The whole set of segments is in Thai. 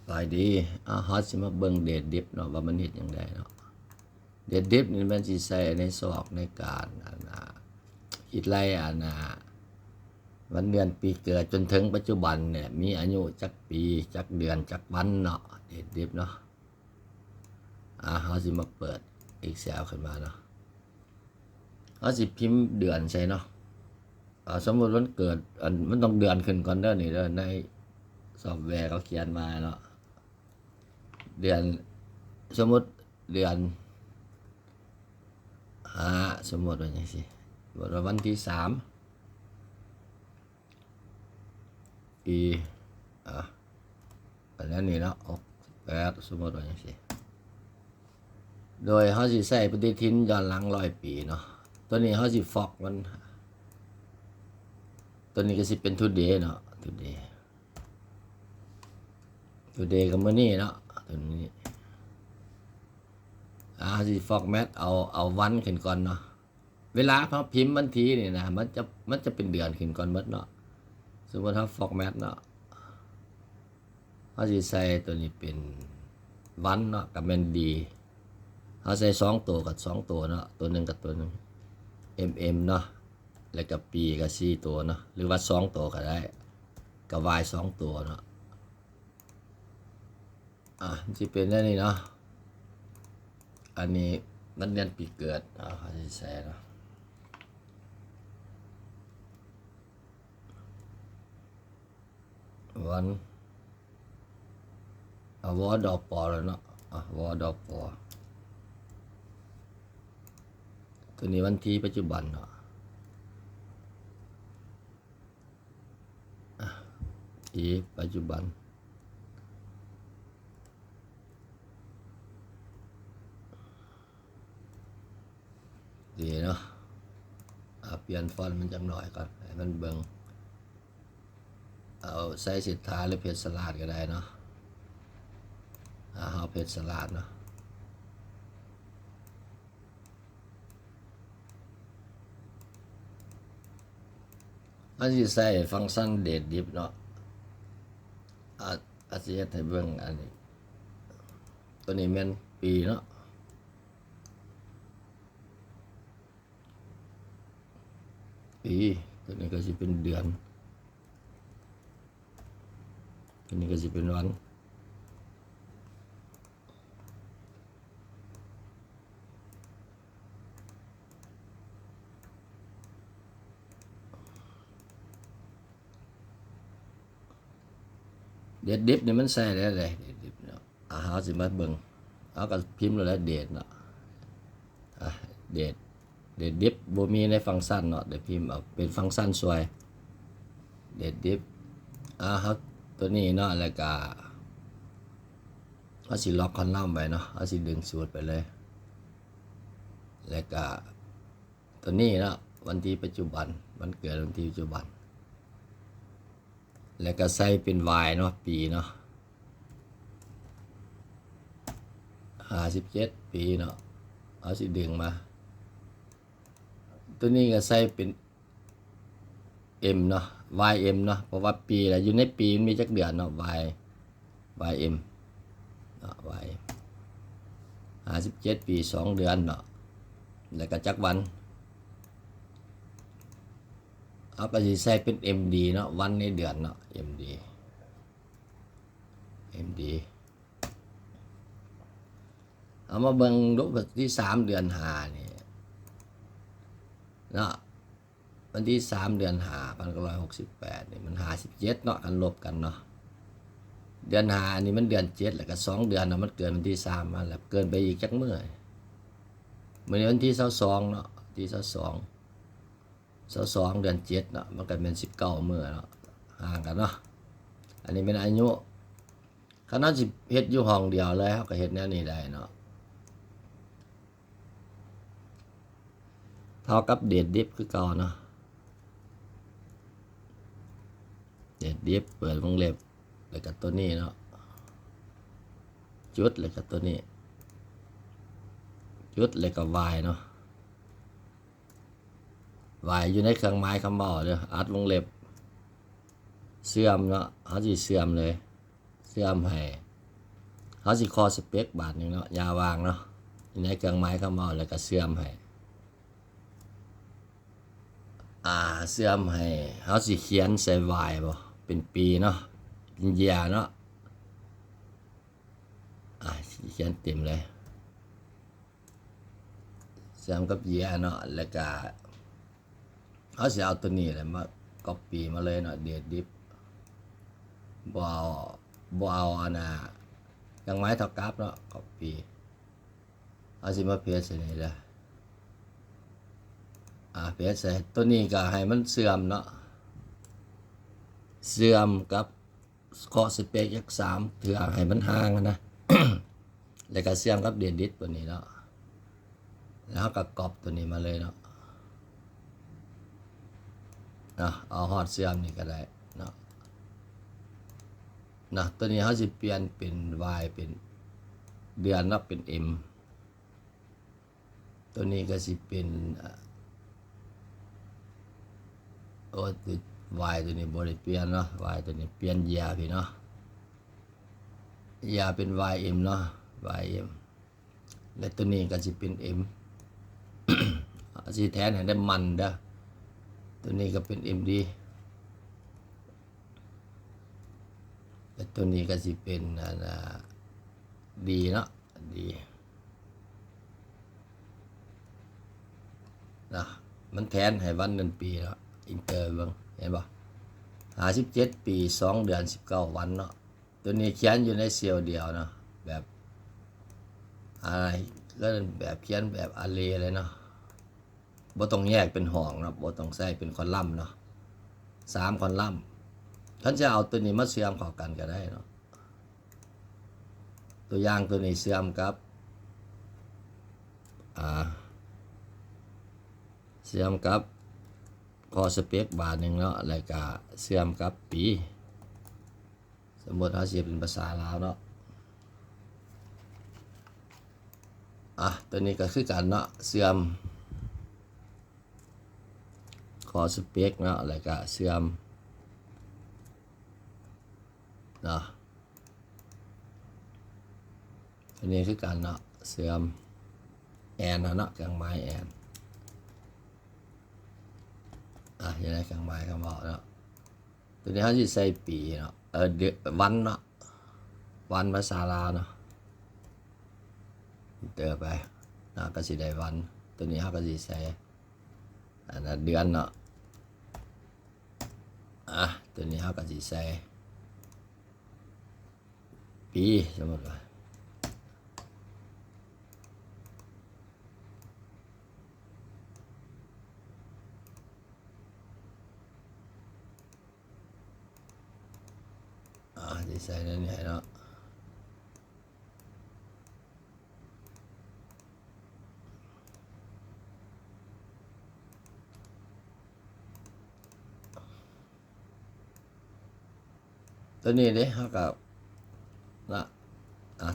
หลายดีฮอตสิมาเบิ่งเดดดิฟเนาะว่ามันเฮ็ดจังไดเนาะเดดดิฟนี่มันสิใช้ในศอกในการคิดไล่วันเดือนปีเกิดจนถึงปัจจุบันเนี่ยมีอายุจักปีจักเดือนจักวันเนาะเดดดิฟเนาะเฮาสิมาเปิด Excel ขึ้นมาเนาะเฮาสิพิมพ์เดือนใช่เนาะสมมุติวันเกิดมันต้องเดือนขึ้นก่อนเด้อนี่เด้อในซอฟต์แวร์เขาเขียนมาเนาะเดือนสมมติเดือนสมมติว่าอย่างสิสมมติว่าวันที่3ปีอันนี้เนาะ8สมมติว่าอย่างสิโดยเขาสิใส่ปฏิทินย้อนหลัง100 ปีเนาะตัวนี้เขาสิฟอกมันตัวนี้ก็สิเป็น today เนาะ today ก็มื้อนี้เนาะตัวนี้สิฟอกแมทเอาวันขึ้นก่อนเนาะเวลาเขาพิมพ์วันทีนี่นะมันจะเป็นเดือนขึ้นก่อนหมดเนาะสมมติถ้าฟอกแมทเนาะเขาสิใส่ตัวนี้เป็นวันเนาะกับแมนดีเขาใส่2 ตัวกับ2 ตัวเนาะตัวหนึ่งกับตัวหนึ่งเนาะแล้วกับปีกับ4 ตัวเนาะหรือว่า2 ตัวก็ได้กับ y 2 ตัวเนาะมันจะเป็นได้นี่เนาะอันนี้มันเดือนปีเกิดเขาจะใส่เนาะวันวอดอปอแล้วเนาะวอดอปอตัวนี้วันที่ปัจจุบันเนาะที่ปัจจุบันดีเนาะเปลี่ยนฟอนต์มันจังหน่อยก่อนให้มันเบิ่งเอาใส่สิทธาหรือเพชรสลัดก็ได้เนาะเอาเพชรสลัดเนาะอันที่ใส่ฟังก์ชันเดดดิฟเนาะอาจจะให้เบิ่งอันนี้ตัวนี้แม่นปีเนาะปีตัวนี้ก็จะเป็นเดือนตัวนี้ก็จะเป็นวันเดดดิฟนี่มันใส่ได้เลยเดดดิฟเนาะเขาสิมาเบิ่งเอาก็พิมพ์แล้วเดดเนาะเดดดิฟบ่มีในฟังก์ชันเนาะเดี๋ยวพิมพ์เอาเป็นฟังก์ชันสวยเดดดิฟเขาตัวนี้เนาะแล้วก็เขาสิล็อกคอนลัมน์ไว้เนาะเขาสิดึงสูตรไปเลยแล้วก็ตัวนี้เนาะวันที่ปัจจุบันวันเกิดวันที่ปัจจุบันแล้วก็ใส่เป็น y เนาะปีเนาะ57 ปีเนาะเอาสิดึงมาตัวนี้ก็ใส่เป็น m เนาะ ym เนาะเพราะว่าปีแล้วอยู่ในปีมันมีจักเดือนเนาะ ym เนาะ y 57 ปี2 เดือนเนาะแล้วก็จักวันเอาก็สิใส่เป็น md เนาะวันในเดือนเนาะ md เอามาเบิ่งดูวันที่3 เดือน5นี่เนาะวันที่3 เดือน1968นี่มัน57เนาะกันลบกันเนาะเดือน5นี่มันเดือน7แล้วก็2 เดือนเนาะมันเกินวันที่3มาแล้วเกินไปอีกจักมื้อมื้อนี้วันที่22เนาะที่22เดือน7เนาะมันก็เป็น19 มื้อเนาะห่างกันเนาะอันนี้เป็นอายุคณะสิเฮ็ดอยู่ห้องเดียวเลยเฮาก็เฮ็ดแนวนี้ได้เนาะเท่ากับเดดดิฟคือเก่าเนาะเดดดิฟเปิดวงเล็บแล้วก็ตัวนี้เนาะจุดแล้วก็ตัวนี้จุดแล้วก็ y เนาะ y อยู่ในเครื่องหมายคำเว้าเด้ออัดวงเล็บเสื่อมเนาะเขาสิเสื่อมเลยเสื่อมให้ เขาสิคอสเปกบาทหนึ่งเนาะยาวางเนาะอยู่ในเครื่องไม้เข้ามาแล้วก็เสื่อมให้เสื่อมให้เขาสิเขียนใส่วายบ่เป็นปีเนาะเป็นเยียเนาะเขียนเต็มเลยเสื่อมกับเยียเนาะแล้วก็เขาสิเอาตัวนี้แหละมาก๊อปปี้มาเลยเนาะเดดดิฟบ่เอาอันน่ะยังไม้เท่ากับเนาะก๊อปปี้เอาสิมาเพจใส่นี่เลยเพจใส่ตัวนี้ก็ให้มันเสื่อมเนาะเสื่อมกับเคาะสเปกยัก3เถื่อให้มันห่างนะ แล้วก็เสื่อมกับเดดดิฟตัวนี้เนาะแล้วก็ก๊อปตัวนี้มาเลยเนาะเอาฮอดเสื่อมนี่ก็ได้เนาะตัวนี้เขาสิเปลี่ยนเป็น Y เป็นเดือนเนาะเป็น M ตัวนี้ก็สิเป็นY ตัวนี้บ่ได้เปลี่ยนเนาะ Y ตัวนี้เปลี่ยนยาพี่เนาะยาเป็น YM เนาะ YM และตัวนี้ก็สิเป็น M สิแทนให้ได้มันเด้อตัวนี้ก็เป็น MD และตัวนี้ก็สิเป็นดีเนาะดีมันแทนให้วันเดือนปีเนาะอินเตอร์เบิ่งเห็นบ่57 ปี2 เดือน 19 วันเนาะตัวนี้เขียนอยู่ในเซลล์เดียวเนาะแบบอะไรก็แบบเขียนแบบอาเรย์เลยเนาะบ่ต้องแยกเป็นห้องเนาะบ่ต้องใส่เป็นคอลัมน์เนาะ3คอลัมน์ท่านจะเอาตัวนี้มาเชื่อมเข้ากันก็ได้เนาะตัวอย่างตัวนี้เชื่อมกับเชื่อมกับคอสเปกบาทหนึ่งเนาะแล้วก็เชื่อมกับปีสมมติเขาเสียเป็นภาษาลาวเนาะตัวนี้ก็คือกันเนาะเชื่อมคอสเปกเนาะแล้วก็เชื่อมเนาะตัวนี้คือกันเนาะเชื่อมแอนเนาะเครื่องไม้แอนอย่างไรเครื่องไม้เขาบอกเนาะตัวนี้เขาจะใส่ปีเนาะเดือนวันเนาะวันภาษาลาวเนาะเติมไปก็สิได้วันตัวนี้เขาก็สิใส่เดือนเนาะตัวนี้เขาก็สิใส่ปีสมมติว่าสิใส่นั่นนี่เนาะตัวนี้เด้เขากับ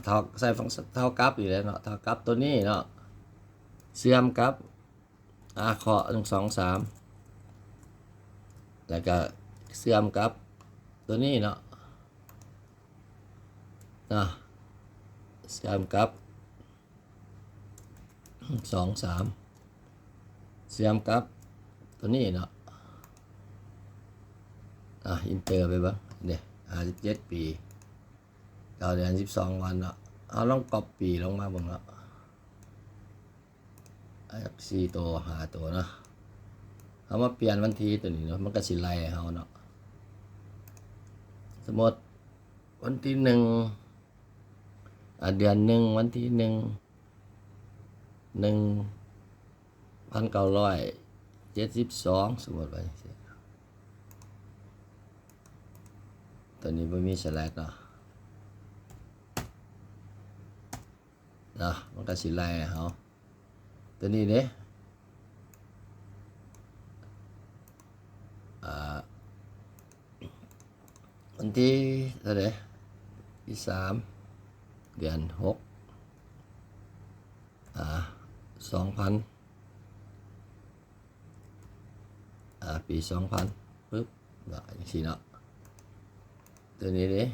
เท่าใส่ฟังเท่ากับอยู่แล้วเนาะเท่ากับตัวนี้เนาะเสื่อมกับเคาะ1 2 3แล้วก็เสื่อมกับตัวนี้เนาะเสื่อมกับ2 3เสื่อมกับตัวนี้เนาะอินเตอร์ไปบ้างเนี่ย57 ปี9 เดือน 12 วันเนาะเอาลองก๊อปปี้ลงมาบ้างเนาะ4 ตัว5 ตัวเนาะเอามาเปลี่ยนวันที่ตัวนี้เนาะมันก็สิไล่ให้เขาเนาะสมมติวันที่1เดือน1วันที่1972สมมติไปตัวนี้ไม่มีสแลกเนาะมันก็สิไล่ให้เขาตัวนี้เด้วันที่เท่าไหร่ที่3 เดือน 6 2000ปี 2000ปึ๊บอย่างนี้เนาะตัวนี้เด้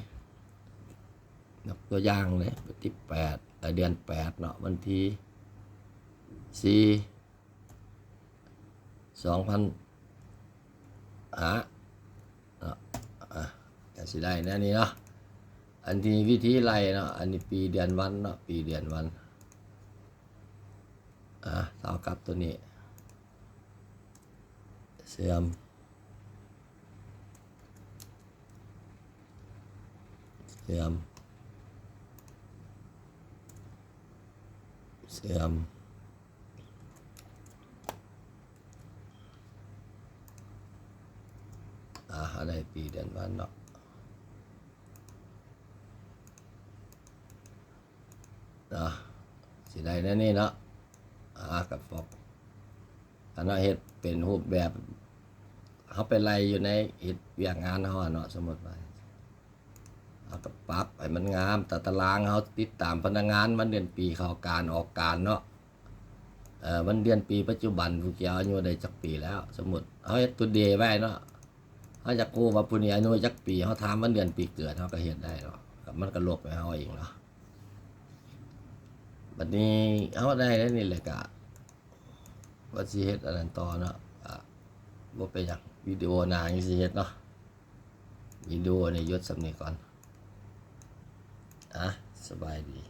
ยกตัวอย่างเลยวันที่8เดือน8เนาะวันที่4 2000เนาะก็สิได้แน่นี้เนาะอันที่วิธีไล่เนาะอันนี้ปีเดือนวันเนาะปีเดือนวันเท่ากับตัวนี้เสื่อมเสื่อมอะไรปีเดือนวันเนาะสิได้แน่นี่เนาะกับฟอกอันนั้นเฮ็ดเป็นรูปแบบเขาไปไล่อยู่ในเฮ็ดเวียกงานเขาเนาะสมมติว่าเอากับปรับให้มันงามแต่ตารางเขาติดตามพนักงานมันเดือนปีเข้าการออกการเนาะมันเดือนปีปัจจุบันผู้เกี่ยวอายุได้จักปีแล้วสมมติเขาเฮ็ดตัวเดย์ไว้เนาะเขาจะกู้ว่าผู้นี้อายุจักปีเขาถามมันเดือนปีเกิดเขาก็เฮ็ดได้เนาะมันก็ลบไปเขาเองเนาะบัดนี้เขาได้แล้วนี่แหละกะว่าสิเฮ็ดอันนั้นต่อเนาะบ่เป็นหยังวิดีโอหน้าจังสิเฮ็ดเนาะวิดีโอนี่หยุดสำนี้ก่อนสบายดี